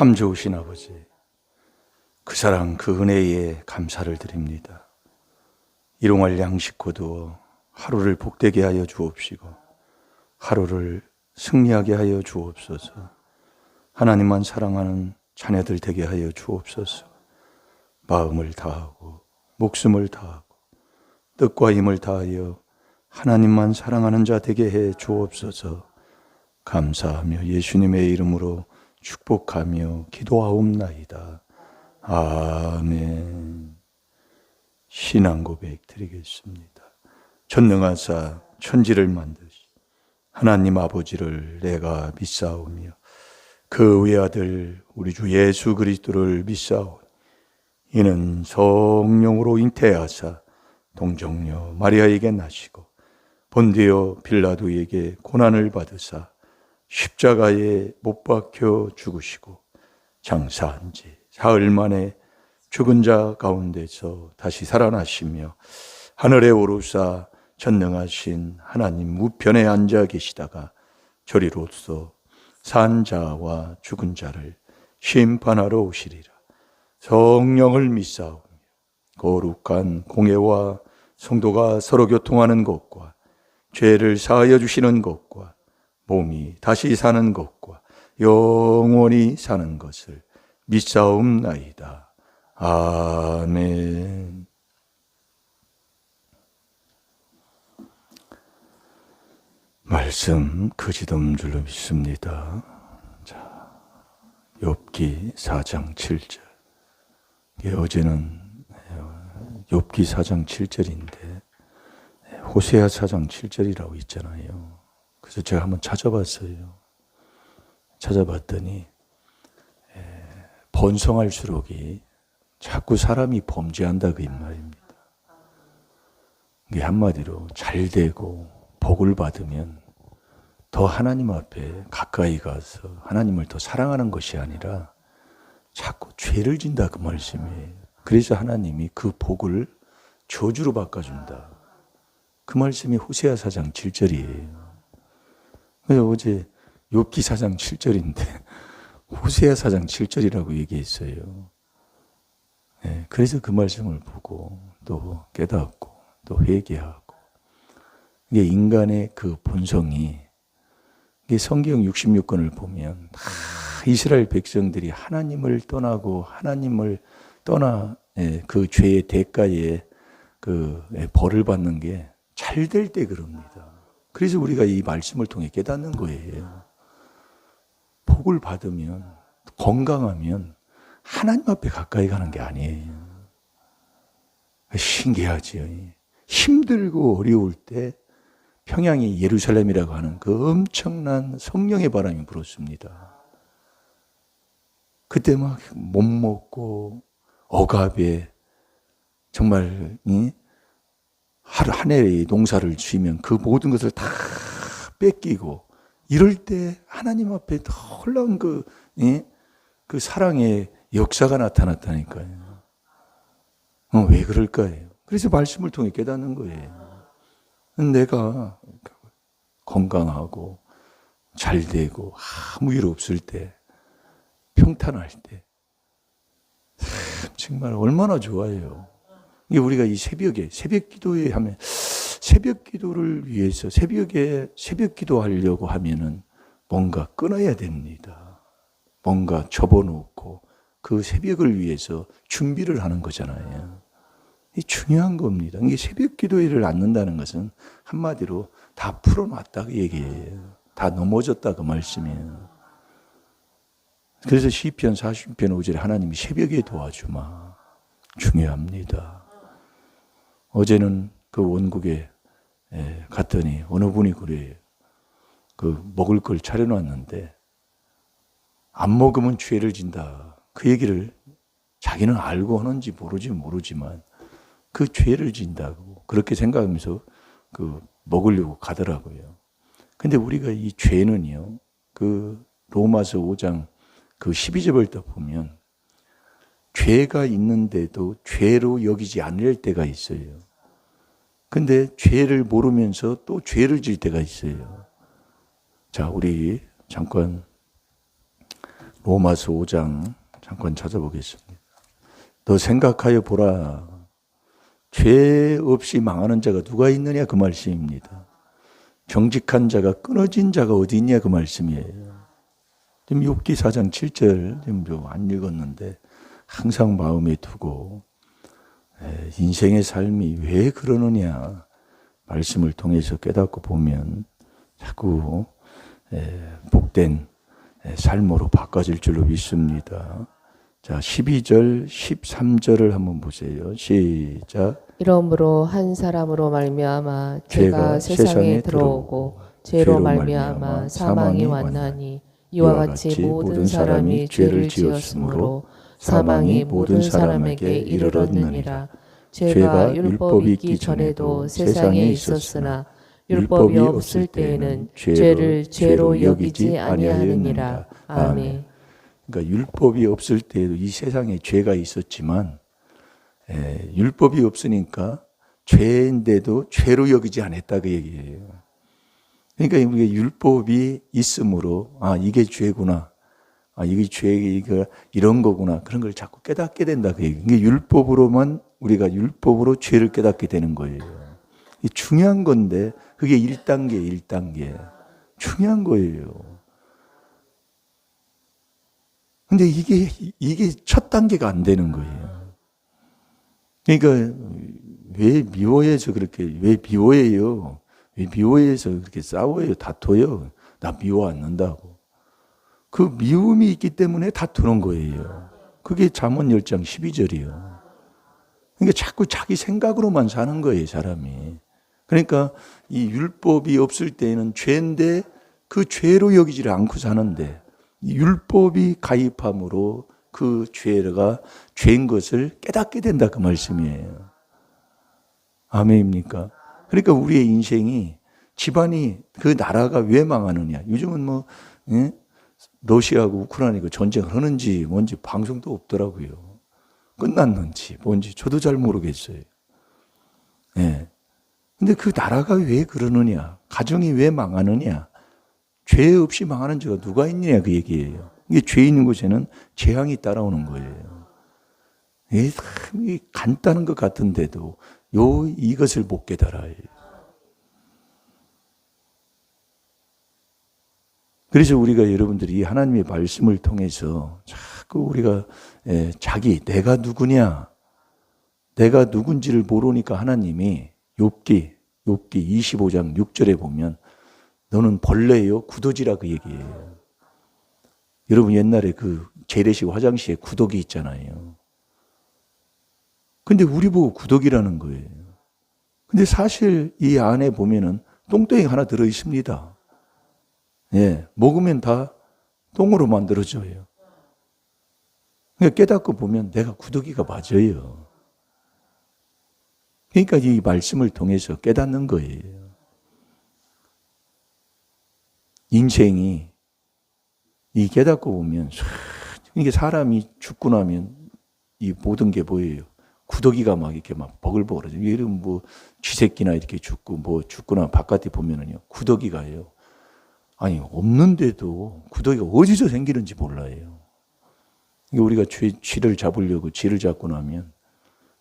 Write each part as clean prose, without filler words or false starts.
참 좋으신 아버지, 그 사랑 그 은혜에 감사를 드립니다. 일용할 양식 거두어 하루를 복되게 하여 주옵시고 하루를 승리하게 하여 주옵소서. 하나님만 사랑하는 자녀들 되게 하여 주옵소서. 마음을 다하고 목숨을 다하고 뜻과 힘을 다하여 하나님만 사랑하는 자 되게 해 주옵소서. 감사하며 예수님의 이름으로 축복하며 기도하옵나이다. 아멘. 신앙 고백 드리겠습니다. 전능하사 천지를 만드시 하나님 아버지를 내가 믿사오며 그 외아들 우리 주 예수 그리스도를 믿사오니 이는 성령으로 잉태하사 동정녀 마리아에게 나시고 본디오 빌라도에게 고난을 받으사 십자가에 못 박혀 죽으시고 장사한 지 사흘 만에 죽은 자 가운데서 다시 살아나시며 하늘에 오르사 전능하신 하나님 우편에 앉아 계시다가 저리로서 산 자와 죽은 자를 심판하러 오시리라. 성령을 믿사오며 거룩한 공회와 성도가 서로 교통하는 것과 죄를 사하여 주시는 것과 몸이 다시 사는 것과 영원히 사는 것을 믿사옵나이다. 아멘. 말씀 거짓없는 줄로 믿습니다. 자, 욥기 4장 7절. 어제는 욥기 4장 7절인데 호세아 4장 7절이라고 있잖아요. 그래서 제가 한번 찾아봤어요. 찾아봤더니 번성할수록이 자꾸 사람이 범죄한다 그 말입니다. 이게 한마디로 잘 되고 복을 받으면 더 하나님 앞에 가까이 가서 하나님을 더 사랑하는 것이 아니라 자꾸 죄를 진다 그 말씀이에요. 그래서 하나님이 그 복을 저주로 바꿔준다. 그 말씀이 호세아 4장 7절이에요. 그래서 어제 욥기 4장 7절인데 호세아 4장 7절이라고 얘기했어요. 네, 그래서 그 말씀을 보고 또 깨닫고 또 회개하고 이게 인간의 그 본성이 이게 성경 66권을 보면 다 이스라엘 백성들이 하나님을 떠나고 하나님을 떠나 그 죄의 대가에 그 벌을 받는 게 잘 될 때 그럽니다. 그래서 우리가 이 말씀을 통해 깨닫는 거예요. 복을 받으면 건강하면 하나님 앞에 가까이 가는 게 아니에요. 신기하지요. 힘들고 어려울 때 평양이 예루살렘이라고 하는 그 엄청난 성령의 바람이 불었습니다. 그때 막 못 먹고 억압에 정말 한 해의 농사를 지으면 그 모든 것을 다 뺏기고 이럴 때 하나님 앞에 놀라운 그 사랑의 역사가 나타났다니까요. 왜 그럴까요? 그래서 말씀을 통해 깨닫는 거예요. 내가 건강하고 잘 되고 아무 일 없을 때 평탄할 때 정말 얼마나 좋아요. 이게 우리가 이 새벽에 새벽 기도에 하면 새벽 기도를 위해서 새벽에 새벽 기도하려고 하면은 뭔가 끊어야 됩니다. 뭔가 접어놓고 그 새벽을 위해서 준비를 하는 거잖아요. 이 중요한 겁니다. 이게 새벽 기도회를 앉는다는 것은 한마디로 다 풀어놨다 그 얘기예요. 다 넘어졌다 그 말씀이에요. 그래서 시편 40편 5절에 하나님이 새벽에 도와주마. 중요합니다. 어제는 그 원국에 갔더니 어느 분이 그래요. 그 먹을 걸 차려놨는데 안 먹으면 죄를 진다. 그 얘기를 자기는 알고 하는지 모르지만 그 죄를 진다고 그렇게 생각하면서 그 먹으려고 가더라고요. 근데 우리가 이 죄는요. 그 로마서 5장 그 12절을 또 보면 죄가 있는데도 죄로 여기지 않을 때가 있어요. 근데 죄를 모르면서 또 죄를 질 때가 있어요. 자, 우리 잠깐 로마서 5장 잠깐 찾아보겠습니다. 너 생각하여 보라. 죄 없이 망하는 자가 누가 있느냐 그 말씀입니다. 정직한 자가 끊어진 자가 어디 있냐 그 말씀이에요. 지금 욥기 4장 7절 지금 좀 안 읽었는데 항상 마음에 두고 인생의 삶이 왜 그러느냐 말씀을 통해서 깨닫고 보면 자꾸 복된 삶으로 바꿔질 줄로 믿습니다. 자, 12절, 13절을 한번 보세요. 시작. 이러므로 한 사람으로 말미암아 죄가 세상에 들어오고 죄로 말미암아 사망이 왔나니 이와 같이 모든 사람이 죄를 지었으므로 사망이 모든 사람에게 이르렀느니라. 죄가 율법이 있기 전에도 세상에 있었으나 율법이 없을 때에는 죄를 죄로 여기지 아니하느니라. 아멘. 그러니까 율법이 없을 때에도 이 세상에 죄가 있었지만 율법이 없으니까 죄인데도 죄로 여기지 않았다 그 얘기예요. 그러니까 이게 율법이 있으므로 이게 죄구나, 이게 죄가 이런 거구나 그런 걸 자꾸 깨닫게 된다 그 얘기예요. 이게 율법으로만 우리가 율법으로 죄를 깨닫게 되는 거예요. 이게 중요한 건데 그게 1단계 중요한 거예요. 근데 이게 첫 단계가 안 되는 거예요. 그러니까 왜 미워해서 그렇게 왜 미워해요? 왜 미워해서 그렇게 싸워요? 다퉈요? 나 미워 않는다고. 그 미움이 있기 때문에 다투는 거예요. 그게 잠언 10장 12절이요. 그러니까 자꾸 자기 생각으로만 사는 거예요, 사람이. 그러니까 이 율법이 없을 때는 죄인데 그 죄로 여기지를 않고 사는데 율법이 가입함으로 그 죄가 죄인 것을 깨닫게 된다 그 말씀이에요. 아멘입니까? 그러니까 우리의 인생이 집안이 그 나라가 왜 망하느냐. 요즘은 러시아하고 우크라이나가 전쟁을 하는지 뭔지 방송도 없더라고요. 끝났는지 뭔지 저도 잘 모르겠어요. 근데 그 나라가 왜 그러느냐. 가정이 왜 망하느냐. 죄 없이 망하는 자가 누가 있느냐 그 얘기예요. 이게 죄 있는 곳에는 재앙이 따라오는 거예요. 이게 간단한 것 같은데도 이것을 못 깨달아요. 그래서 우리가 여러분들이 하나님의 말씀을 통해서 자꾸 우리가 내가 누구냐, 내가 누군지를 모르니까 하나님이 욥기 25장 6절에 보면 너는 벌레요 구더지라 그 얘기예요. 여러분 옛날에 그 재래식 화장실에 구더기 있잖아요. 근데 우리 보고 구더기라는 거예요. 근데 사실 이 안에 보면은 똥덩이 하나 들어 있습니다. 먹으면 다 똥으로 만들어져요. 그러니까 깨닫고 보면 내가 구더기가 맞아요. 그러니까 이 말씀을 통해서 깨닫는 거예요. 인생이 이 깨닫고 보면 이게 사람이 죽고 나면 이 모든 게 뭐예요? 구더기가 막 이렇게 막 버글버글하죠. 이런 쥐새끼나 이렇게 죽고 죽거나 바깥에 보면은요 구더기가요. 아니 없는데도 구더기가 어디서 생기는지 몰라요. 우리가 쥐를 잡으려고 쥐를 잡고 나면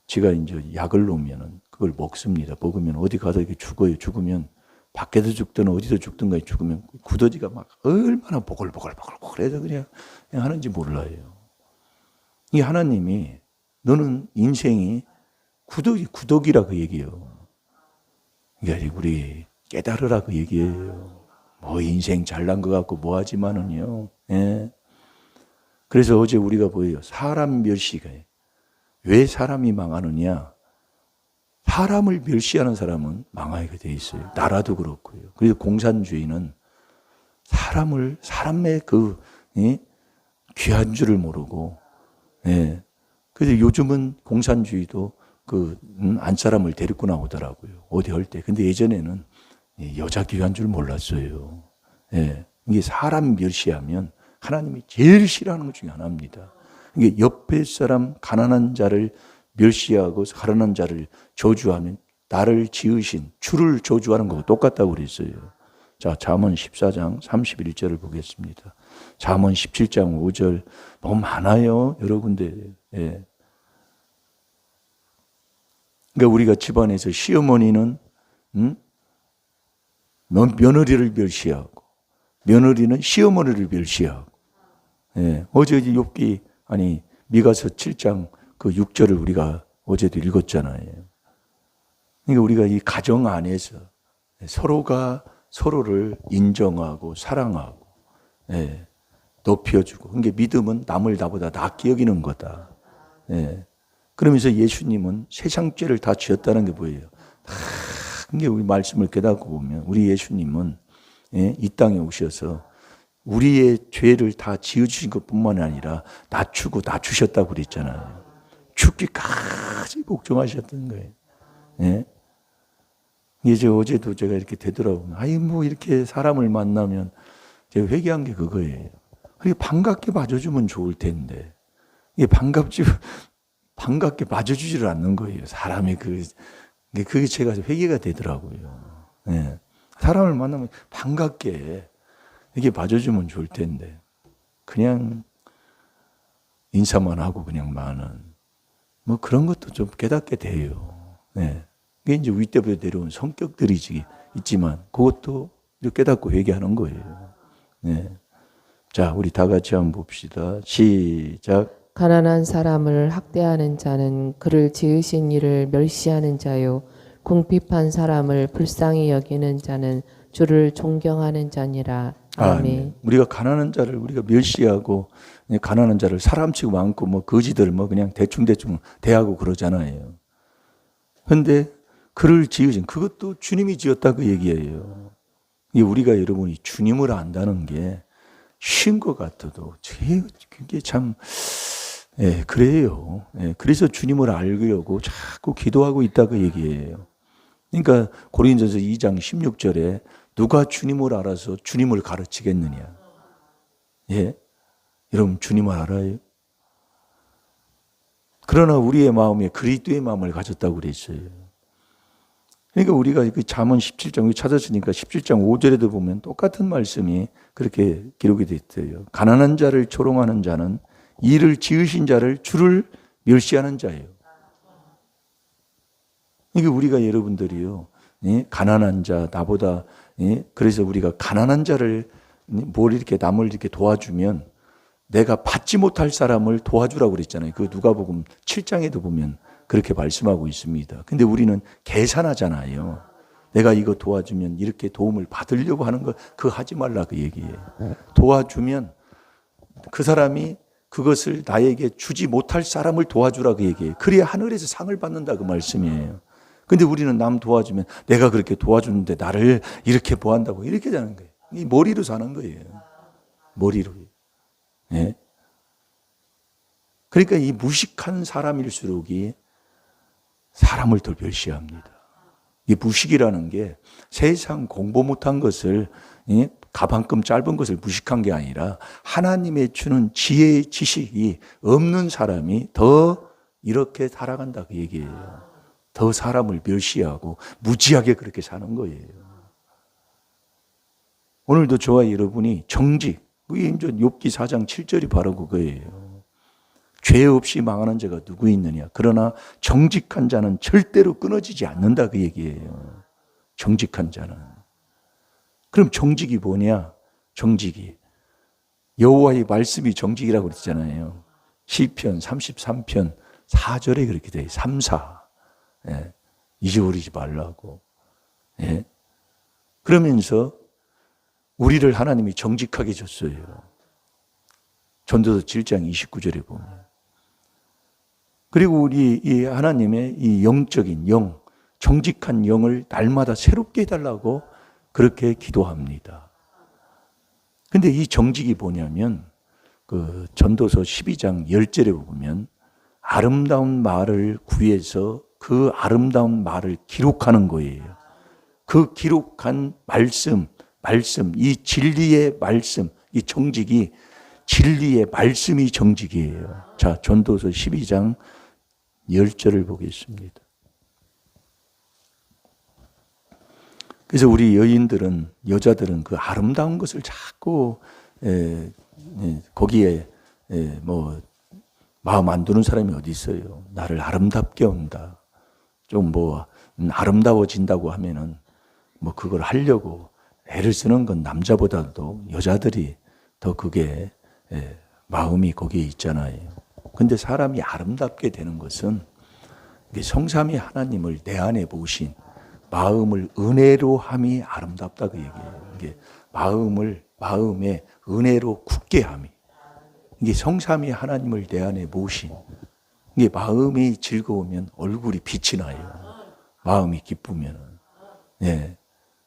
쥐가 이제 약을 놓으면은 그걸 먹습니다. 먹으면 어디 가서 이렇게 죽어요. 죽으면 밖에서 죽든 어디서 죽든 간에 죽으면 구더지가 막 얼마나 보글보글해서 그냥 하는지 몰라요. 이 하나님이 너는 인생이 구더기라 그 얘기예요. 그러니까 우리 깨달으라 그 얘기예요. 인생 잘난 것 같고 하지만은요. 그래서 어제 우리가 보여요. 사람 멸시가 왜 사람이 망하느냐? 사람을 멸시하는 사람은 망하게 돼 있어요. 나라도 그렇고요. 그래서 공산주의는 사람의 귀한 줄을 모르고, 그래서 요즘은 공산주의도 안사람을 데리고 나오더라고요. 어디 할 때. 근데 예전에는 여자 귀한 줄 몰랐어요. 이게 사람 멸시하면 하나님이 제일 싫어하는 것 중에 하나입니다. 이게 옆에 사람 가난한 자를 멸시하고 가난한 자를 저주하면 나를 지으신 주를 저주하는 거하고 똑같다고 그랬어요. 자, 잠언 14장 31절을 보겠습니다. 잠언 17장 5절 너무 많아요. 여러 군데. 예. 그러니까 우리가 집안에서 시어머니는 며느리를 멸시하고 며느리는 시어머니를 멸시하고. 예. 어제 욥기 아니 미가서 7장 그 6절을 우리가 어제도 읽었잖아요. 그러니까 우리가 이 가정 안에서 서로가 서로를 인정하고 사랑하고, 예, 높여주고. 그러니까 믿음은 남을 나보다 낫게 여기는 거다. 예. 그러면서 예수님은 세상 죄를 다 지었다는 게 뭐예요? 그러니까 우리 말씀을 깨닫고 보면 우리 예수님은, 예, 이 땅에 오셔서 우리의 죄를 다 지어주신 것뿐만 아니라 낮추고 낮추셨다고 그랬잖아요. 죽기까지 복종하셨던 거예요. 예? 이제 어제도 제가 이렇게 되돌아보면, 뭐 이렇게 사람을 만나면 제가 회개한 게 그거예요. 그리고 반갑게 맞아주면 좋을 텐데, 이게 반갑게 맞아주지를 않는 거예요. 사람이 그게 제가 회개가 되더라고요. 예. 사람을 만나면 반갑게 이게 맞아주면 좋을 텐데, 그냥 인사만 하고 그냥 많은, 뭐 그런 것도 좀 깨닫게 돼요. 예. 그게 이제 윗때부터 내려온 성격들이 있지만, 그것도 깨닫고 회개하는 거예요. 예. 자, 우리 다 같이 한번 봅시다. 시작. 가난한 사람을 학대하는 자는 그를 지으신 이를 멸시하는 자요. 궁핍한 사람을 불쌍히 여기는 자는 주를 존경하는 자니라. 아멘. 우리가 가난한 자를 우리가 멸시하고, 가난한 자를 사람 치고 많고, 뭐 거지들 뭐 그냥 대충 대하고 그러잖아요. 근데 그를 지으신, 그것도 주님이 지었다 그 얘기예요. 우리가 여러분이 주님을 안다는 게 쉬운 것 같아도 그게 참, 예, 그래요. 예, 그래서 주님을 알려고 자꾸 기도하고 있다 그 얘기예요. 그러니까 고린도전서 2장 16절에 누가 주님을 알아서 주님을 가르치겠느냐. 예, 여러분 주님을 알아요? 그러나 우리의 마음에 그리스도의 마음을 가졌다고 그랬어요. 그러니까 우리가 그 잠언 17장 찾았으니까 17장 5절에도 보면 똑같은 말씀이 그렇게 기록이 되어 있어요. 가난한 자를 조롱하는 자는 이를 지으신 자를 주를 멸시하는 자예요. 이게 우리가 여러분들이요, 예? 가난한 자, 나보다, 예? 그래서 우리가 가난한 자를 뭘 이렇게 남을 이렇게 도와주면 내가 받지 못할 사람을 도와주라고 그랬잖아요. 그 누가복음 7장에도 보면 그렇게 말씀하고 있습니다. 근데 우리는 계산하잖아요. 내가 이거 도와주면 이렇게 도움을 받으려고 하는 거, 그거 하지 말라 그 얘기예요. 도와주면 그 사람이 그것을 나에게 주지 못할 사람을 도와주라 그 얘기예요. 그래야 하늘에서 상을 받는다 그 말씀이에요. 근데 우리는 남 도와주면 내가 그렇게 도와주는데 나를 이렇게 보한다고 이렇게 사는 거예요. 이 머리로 사는 거예요. 머리로. 예. 그러니까 이 무식한 사람일수록이 사람을 더 멸시합니다. 이 무식이라는 게 세상 공부 못한 것을, 가방금 짧은 것을 무식한 게 아니라 하나님의 주는 지혜의 지식이 없는 사람이 더 이렇게 살아간다 그 얘기예요. 더 사람을 멸시하고 무지하게 그렇게 사는 거예요. 오늘도 저와 여러분이 정직, 그게 이제 욥기 4장 7절이 바로 그거예요. 죄 없이 망하는 자가 누구 있느냐. 그러나 정직한 자는 절대로 끊어지지 않는다 그 얘기예요. 정직한 자는. 그럼 정직이 뭐냐? 정직이 여호와의 말씀이 정직이라고 그랬잖아요. 시편 33편 4절에 그렇게 돼요. 3, 4. 예. 잊어버리지 말라고. 예. 그러면서 우리를 하나님이 정직하게 줬어요. 전도서 7장 29절에 보면. 그리고 우리 이 하나님의 이 영적인 영, 정직한 영을 날마다 새롭게 해달라고 그렇게 기도합니다. 근데 이 정직이 뭐냐면 그 전도서 12장 10절에 보면 아름다운 말을 구해서 그 아름다운 말을 기록하는 거예요. 그 기록한 말씀, 이 진리의 말씀, 이 정직이 진리의 말씀이 정직이에요. 자, 전도서 12장 10절을 보겠습니다. 그래서 우리 여자들은 그 아름다운 것을 자꾸 거기에 뭐 마음 안 두는 사람이 어디 있어요. 나를 아름답게 한다. 좀 뭐 아름다워진다고 하면은 뭐 그걸 하려고 애를 쓰는 건 남자보다도 여자들이 더 그게 마음이 거기에 있잖아요. 근데 사람이 아름답게 되는 것은 성삼위 하나님을 내 안에 모신 마음을 은혜로 함이 아름답다 그 얘기예요. 이게 마음에 은혜로 굳게 함이. 이게 성삼위 하나님을 내 안에 모신. 이게 마음이 즐거우면 얼굴이 빛이 나요. 마음이 기쁘면은. 예.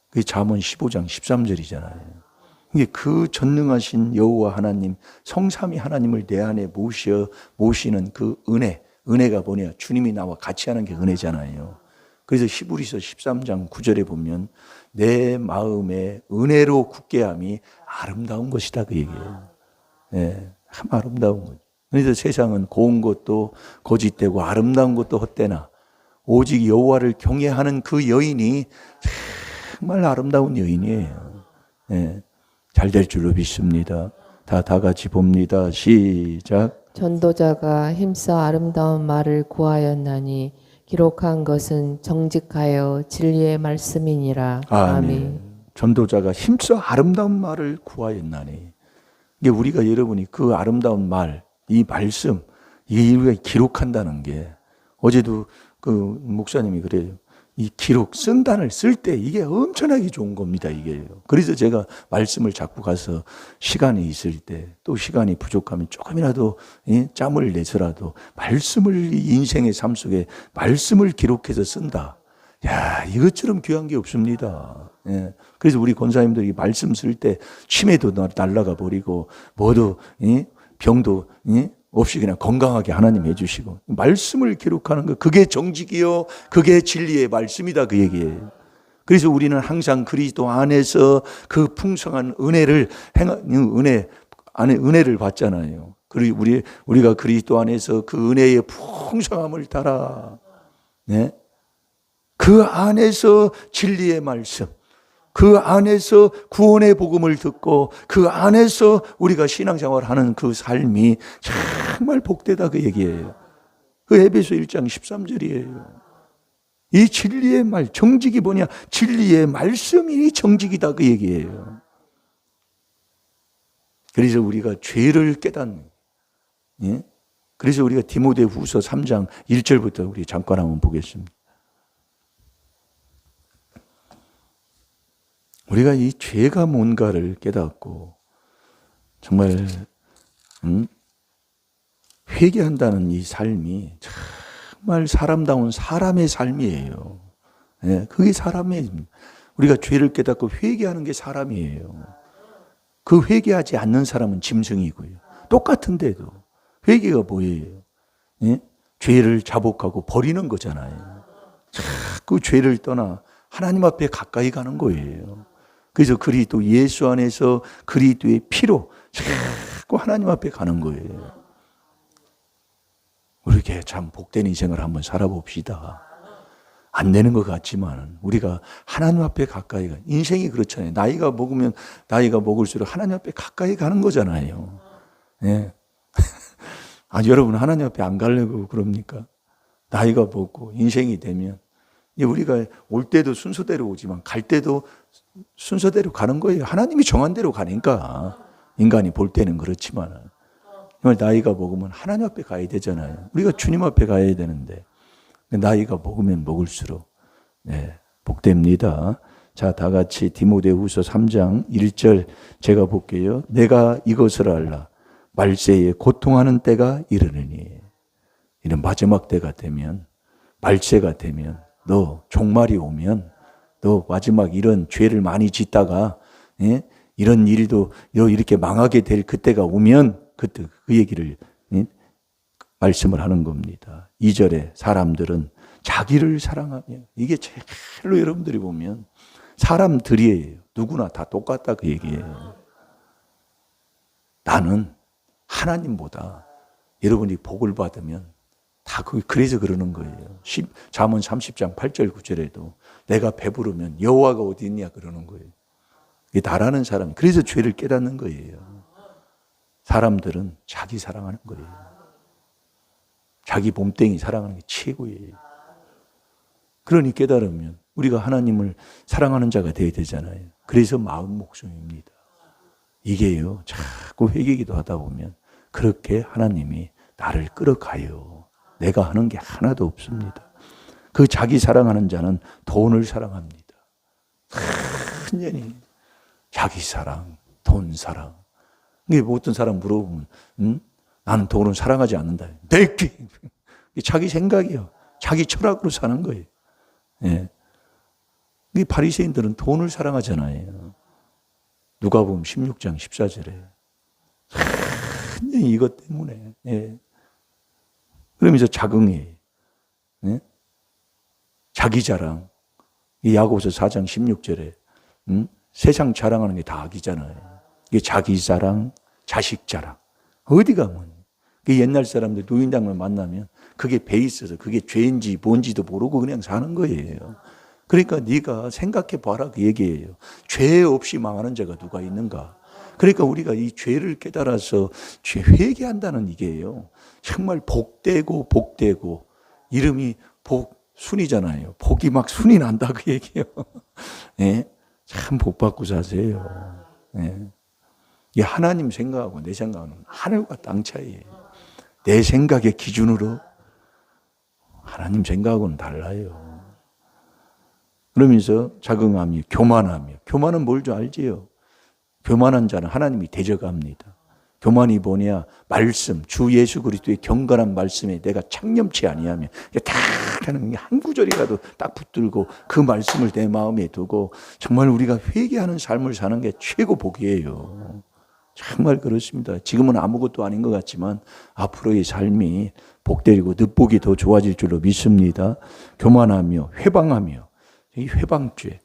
그게 잠언 15장 13절이잖아요. 이게 그 전능하신 여호와 하나님, 성삼위 하나님을 내 안에 모시는 그 은혜가 뭐냐? 주님이 나와 같이 하는 게 은혜잖아요. 그래서 히브리서 13장 9절에 보면 내 마음에 은혜로 굳게 함이 아름다운 것이다 그 얘기예요. 네, 참 아름다운 거죠. 그래서 세상은 고운 것도 거짓되고 아름다운 것도 헛되나 오직 여호와를 경외하는 그 여인이 정말 아름다운 여인이에요. 네, 잘 될 줄로 믿습니다. 다 같이 봅니다. 시작. 전도자가 힘써 아름다운 말을 구하였나니 기록한 것은 정직하여 진리의 말씀이니라. 아멘. 전도자가 힘써 아름다운 말을 구하였나니. 이게 우리가 여러분이 그 아름다운 말, 이 말씀, 이게 우리가 기록한다는 게 어제도 그 목사님이 그래요. 이 기록, 쓴단을 쓸 때 이게 엄청나게 좋은 겁니다, 이게. 그래서 제가 말씀을 자꾸 가서 시간이 있을 때, 또 시간이 부족하면 조금이라도 짬을 내서라도 말씀을 인생의 삶 속에 말씀을 기록해서 쓴다. 야, 이것처럼 귀한 게 없습니다. 예. 그래서 우리 권사님들이 말씀 쓸 때 치매도 날아가 버리고, 뭐도, 병도, 없이 그냥 건강하게 하나님 해주시고 말씀을 기록하는 거 그게 정직이요 그게 진리의 말씀이다 그 얘기예요. 그래서 우리는 항상 그리스도 안에서 그 풍성한 은혜를 받잖아요. 그리고 우리가 그리스도 안에서 그 은혜의 풍성함을 따라 그 안에서 진리의 말씀 그 안에서 구원의 복음을 듣고 그 안에서 우리가 신앙생활하는 그 삶이 정말 복되다 그 얘기예요. 그 에베소 1장 13절이에요. 이 진리의 말, 정직이 뭐냐? 진리의 말씀이 정직이다 그 얘기예요. 그래서 우리가 죄를 깨닫는 그래서 우리가 디모데후서 3장 1절부터 우리 잠깐 한번 보겠습니다. 우리가 이 죄가 뭔가를 깨닫고 정말 회개한다는 이 삶이 정말 사람다운 사람의 삶이에요. 네, 그게 사람의 우리가 죄를 깨닫고 회개하는 게 사람이에요. 그 회개하지 않는 사람은 짐승이고요. 똑같은데도 회개가 뭐예요? 네? 죄를 자복하고 버리는 거잖아요. 자꾸 죄를 떠나 하나님 앞에 가까이 가는 거예요. 그래서 그리스도 예수 안에서 그리스도의 피로 자꾸 하나님 앞에 가는 거예요. 우리에게 참 복된 인생을 한번 살아봅시다. 안 되는 것 같지만 우리가 하나님 앞에 가까이 가. 인생이 그렇잖아요. 나이가 먹을수록 하나님 앞에 가까이 가는 거잖아요. 네. 여러분 하나님 앞에 안 가려고 그럽니까? 나이가 먹고 인생이 되면 우리가 올 때도 순서대로 오지만 갈 때도 순서대로 가는 거예요. 하나님이 정한 대로 가니까 인간이 볼 때는 그렇지만 나이가 먹으면 하나님 앞에 가야 되잖아요. 우리가 주님 앞에 가야 되는데 나이가 먹으면 먹을수록 복됩니다. 자, 다 같이 디모데후서 3장 1절 제가 볼게요. 내가 이것을 알라. 말세에 고통하는 때가 이르느니. 이런 마지막 때가 되면 말세가 되면 너 종말이 오면 너 마지막 이런 죄를 많이 짓다가 이런 일도 이렇게 망하게 될 그때가 오면 그때 그 얘기를 말씀을 하는 겁니다. 2절에 사람들은 자기를 사랑하며 이게 제일로 여러분들이 보면 사람들이에요. 누구나 다 똑같다 그 얘기예요. 나는 하나님보다 여러분이 복을 받으면 다 그래서 그러는 거예요. 잠언 30장 8절 9절에도 내가 배부르면 여호와가 어디 있냐 그러는 거예요. 이게 나라는 사람이 그래서 죄를 깨닫는 거예요. 사람들은 자기 사랑하는 거예요. 자기 몸뚱이 사랑하는 게 최고예요. 그러니 깨달으면 우리가 하나님을 사랑하는 자가 되어야 되잖아요. 그래서 마음 목숨입니다. 이게요, 자꾸 회개기도 하다 보면 그렇게 하나님이 나를 끌어가요. 내가 하는 게 하나도 없습니다. 그 자기 사랑하는 자는 돈을 사랑합니다. 완전히 자기 사랑, 돈 사랑. 이게 어떤 사람 물어보면 나는 돈을 사랑하지 않는다. 내게 자기 생각이요. 자기 철학으로 사는 거예요. 예. 이 바리새인들은 돈을 사랑하잖아요. 누가복음 16장 14절에 완전히 이것 때문에. 예. 그러면서 자긍해. 예? 자기 자랑. 이 야고보서 4장 16절에 세상 자랑하는 게 다 악이잖아요. 이게 자기 자랑, 자식 자랑. 어디 가면 옛날 사람들 노인당을 만나면 그게 배 있어서 그게 죄인지 뭔지도 모르고 그냥 사는 거예요. 그러니까 네가 생각해 봐라 그 얘기예요. 죄 없이 망하는 자가 누가 있는가? 그러니까 우리가 이 죄를 깨달아서 회개한다는 이게요. 정말 복되고 복되고 이름이 복순이잖아요. 복이 막 순이 난다 그 얘기예요. 예? 참 복받고 사세요. 예. 이 하나님 생각하고 내 생각은 하늘과 땅 차이예요. 내 생각의 기준으로 하나님 생각하고는 달라요. 그러면서 자긍하며 교만하며. 교만은 뭘 줄 알지요? 교만한 자는 하나님이 대적합니다. 교만이 뭐냐? 말씀, 주 예수 그리스도의 경건한 말씀에 내가 창념치 아니하며 딱 하는 한 구절이라도 딱 붙들고 그 말씀을 내 마음에 두고 정말 우리가 회개하는 삶을 사는 게 최고 복이에요. 정말 그렇습니다. 지금은 아무것도 아닌 것 같지만 앞으로의 삶이 복되고 늦복이 더 좋아질 줄로 믿습니다. 교만하며 회방하며. 이 회방죄.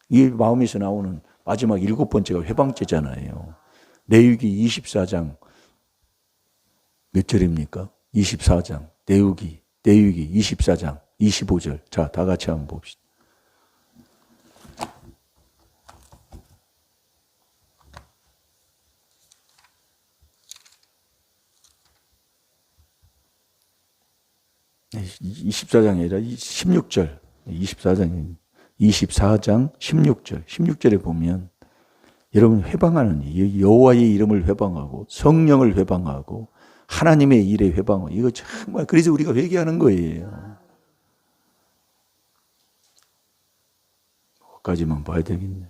이 마음에서 나오는 마지막 7번째가 회방죄잖아요. 레위기 24장 몇 절입니까? 24장. 레위기 24장 25절. 자, 다 같이 한번 봅시다. 네, 24장이 아니라 16절. 24장 16절. 16절에 보면 여러분 회방하는 여호와의 이름을 회방하고 성령을 회방하고 하나님의 일에 회방하고 이거 정말 그래서 우리가 회개하는 거예요. 거기까지만 봐야 되겠네.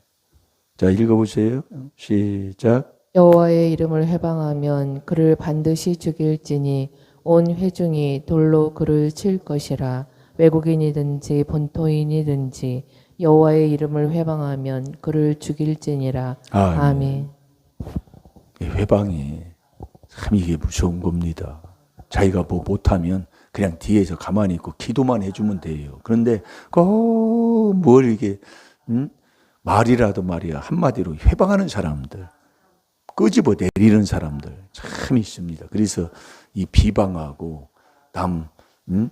자, 읽어보세요. 시작. 여호와의 이름을 회방하면 그를 반드시 죽일지니 온 회중이 돌로 그를 칠 것이라. 외국인이든지 본토인이든지 여호와의 이름을 회방하면 그를 죽일지니라. 아멘. 회방이 참 이게 무서운 겁니다. 자기가 뭐 못하면 그냥 뒤에서 가만히 있고 기도만 해주면 돼요. 그런데 뭘 이게 말이라도 말이야 한마디로 회방하는 사람들, 끄집어 내리는 사람들 참 있습니다. 그래서 이 비방하고 남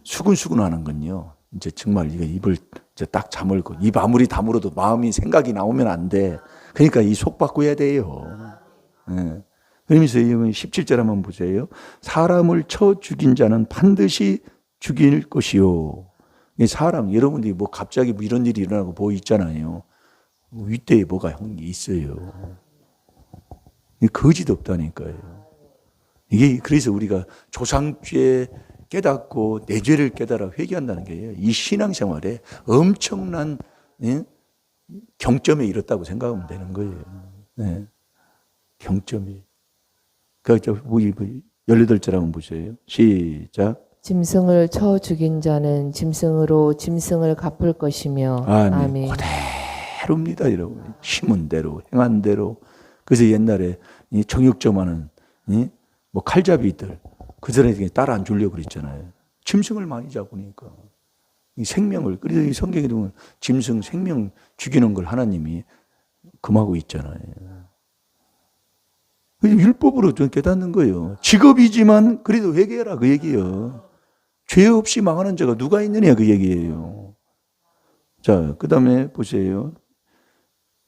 수근수근하는 건요. 이제 정말 이거 입을 이제 딱 다물고 입 아무리 다물어도 마음이 생각이 나오면 안 돼. 그러니까 이 속 바꿔야 돼요. 예. 그러면서 17절 한번 보세요. 사람을 쳐 죽인 자는 반드시 죽일 것이요. 사람 여러분들이 뭐 갑자기 뭐 이런 일이 일어나고 뭐 있잖아요. 윗대에 뭐가 있어요. 거짓 없다니까요. 이게 그래서 우리가 조상죄 깨닫고 내 죄를 깨달아 회개한다는 게 이 신앙생활에 엄청난 경점에 이뤘다고 생각하면 되는 거예요. 네. 경점이. 그러니까 우리 18절 한번 보세요. 시작. 짐승을 쳐 죽인 자는 짐승으로 짐승을 갚을 것이며. 아멘. 그대로입니다, 여러분. 심은 대로, 행한 대로. 그래서 옛날에 이 정육점하는 뭐 칼잡이들 그들에게 딸 안 주려고 그랬잖아요. 짐승을 많이 잡으니까. 이 생명을, 그래서 이 성경에 보면 짐승 생명 죽이는 걸 하나님이 금하고 있잖아요. 율법으로 좀 깨닫는 거예요. 직업이지만 그래도 회개해라 그 얘기예요. 죄 없이 망하는 자가 누가 있느냐 그 얘기예요. 자, 그 다음에 보세요.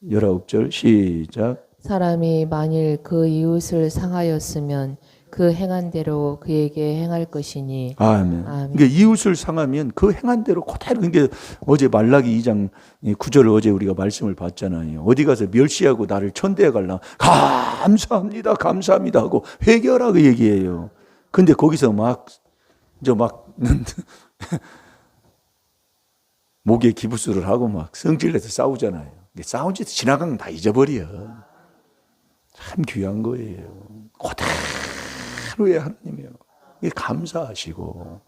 19절 시작. 사람이 만일 그 이웃을 상하였으면 그 행한 대로 그에게 행할 것이니. 아멘. 아멘. 그러니까 이웃을 상하면 그 행한 대로 그대로. 그러니까 어제 말라기 2장 9절을 어제 우리가 말씀을 봤잖아요. 어디 가서 멸시하고 나를 천대해 갈라. 감사합니다. 감사합니다 하고 회개하라 그 얘기예요. 근데 거기서 막 목에 기부수를 하고 막 성질내서 싸우잖아요. 근데 싸운 짓 지나간 건 다 잊어버려. 참 귀한 거예요. 그대로의 하나님이요. 이게 감사하시고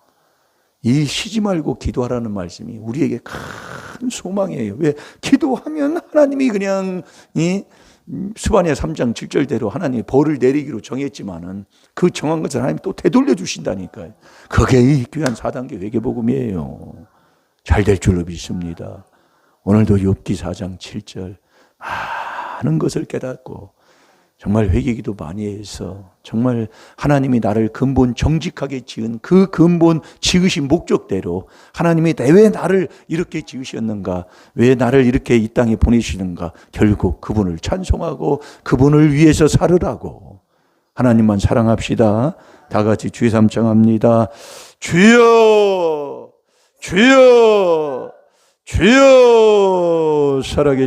이 쉬지 말고 기도하라는 말씀이 우리에게 큰 소망이에요. 왜? 기도하면 하나님이 그냥 스바냐 3장 7절대로 하나님이 벌을 내리기로 정했지만은 그 정한 것을 하나님이 또 되돌려 주신다니까요. 그게 이 귀한 4단계 회개복음이에요. 잘 될 줄로 믿습니다. 오늘도 욥기 4장 7절 많은 것을 깨닫고 정말 회개기도 많이 해서 정말 하나님이 나를 근본 정직하게 지은 그 근본 지으신 목적대로 하나님이 왜 나를 이렇게 지으셨는가, 왜 나를 이렇게 이 땅에 보내시는가, 결국 그분을 찬송하고 그분을 위해서 살으라고. 하나님만 사랑합시다. 다 같이 주의 삼창합니다. 주여 주여 주여 살아계시